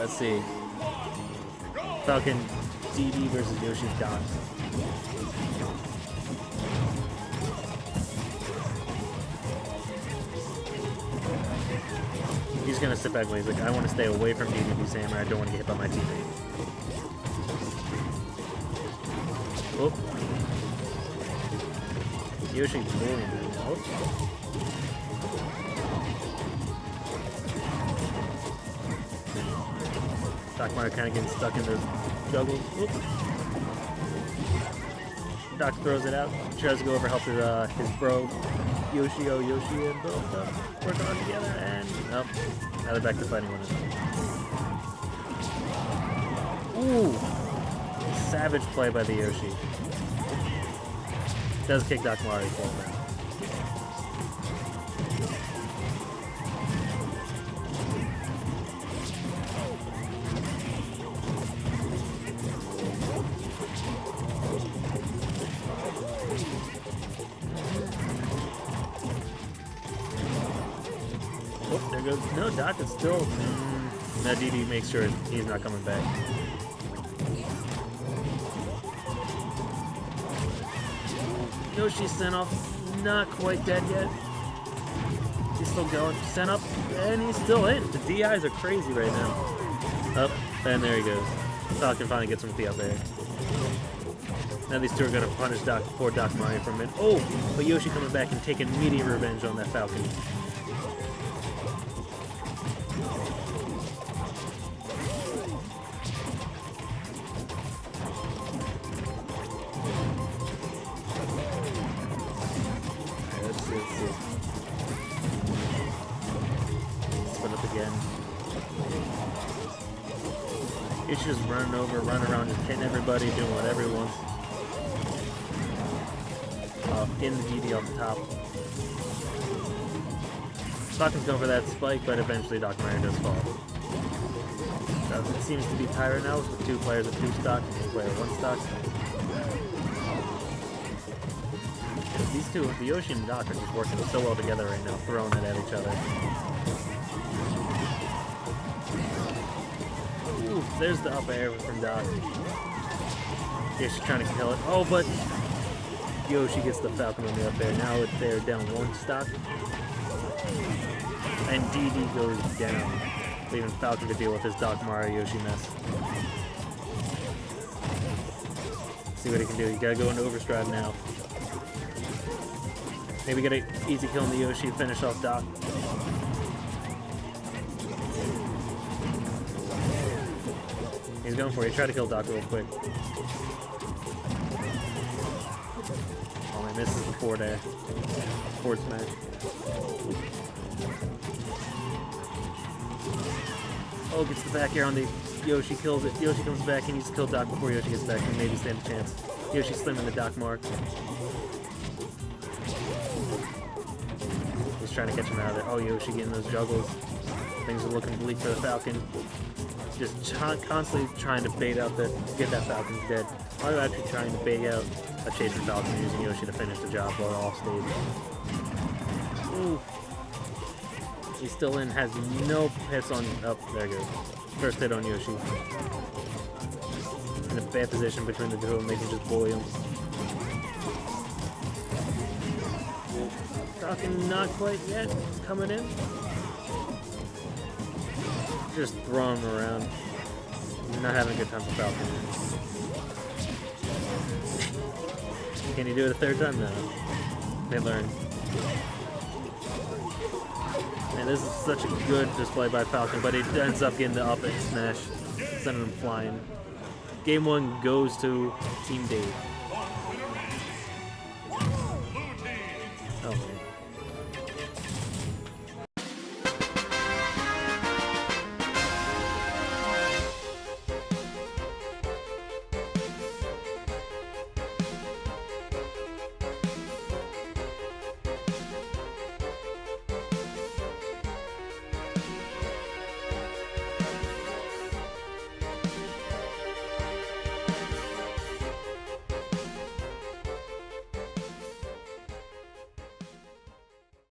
Let's see. Falcon DD versus Yoshi's Doc. He's gonna sit back when he's like, I want to stay away from DDB's hammer. I don't want to get hit by my teammate. Oh. Yoshi bullying him. Oh. Doc Mario kind of getting stuck in those juggles. Oop. Doc throws it out. Tries to go over, help his bro Yoshi and both work on together, and nope. Now they're back to fighting one another. Ooh! Savage play by the Yoshi. Does kick Doc Mario full now. Oh, there goes. No, Doc is still. Now DD makes sure he's not coming back. Yoshi sent off, not quite dead yet. He's still going. Sent up, and he's still in. The DIs are crazy right now. Up, and there he goes. Falcon finally gets him with the up air. Now these two are gonna punish poor Doc Mario for a minute. Oh, but Yoshi coming back and taking immediate revenge on that Falcon. Split up again. He's just running over, running around, just hitting everybody, doing whatever he wants. In the DD off the top. Falcon's going for that spike, but eventually Doc Mario does fall. It seems to be tied right now with 2 players at 2 stock, 1 player 1 stock. These two, the Yoshi and Doc, are just working so well together right now, throwing it at each other. Ooh, there's the up air from Doc. Yoshi's trying to kill it. Oh, but Yoshi gets the Falcon on the up air. Now they're down 1 stock. And DD goes down, leaving Falcon to deal with his Doc Mario Yoshi mess. See what he can do. You gotta go into overdrive now. Maybe get an easy kill on the Yoshi, finish off Doc. He's going for it. Try to kill Doc real quick. Oh man, misses the forward air. Forward smash. Oh, gets the back air on the Yoshi, kills it. Yoshi comes back, he needs to kill Doc before Yoshi gets back and maybe stand a chance. Yoshi slimming the Doc mark. He's trying to catch him out of there. Oh, Yoshi getting those juggles. Things are looking bleak for the Falcon. Just constantly trying to bait out get that Falcon's dead. Why are you actually trying to bait out a Chaser Falcon using Yoshi to finish the job while off stage? Ooh. He's still in, has no hits on. Oh, there it goes. First hit on Yoshi. In a bad position between the two of them, they can just bully him. Falcon not quite yet. Coming in. Just throwing him around. Not having a good time for Falcon. Can he do it a 3rd time? No. They learn. And this is such a good display by Falcon, but he ends up getting the up and smash, sending him flying. Game 1 goes to Team Dave. Oh man.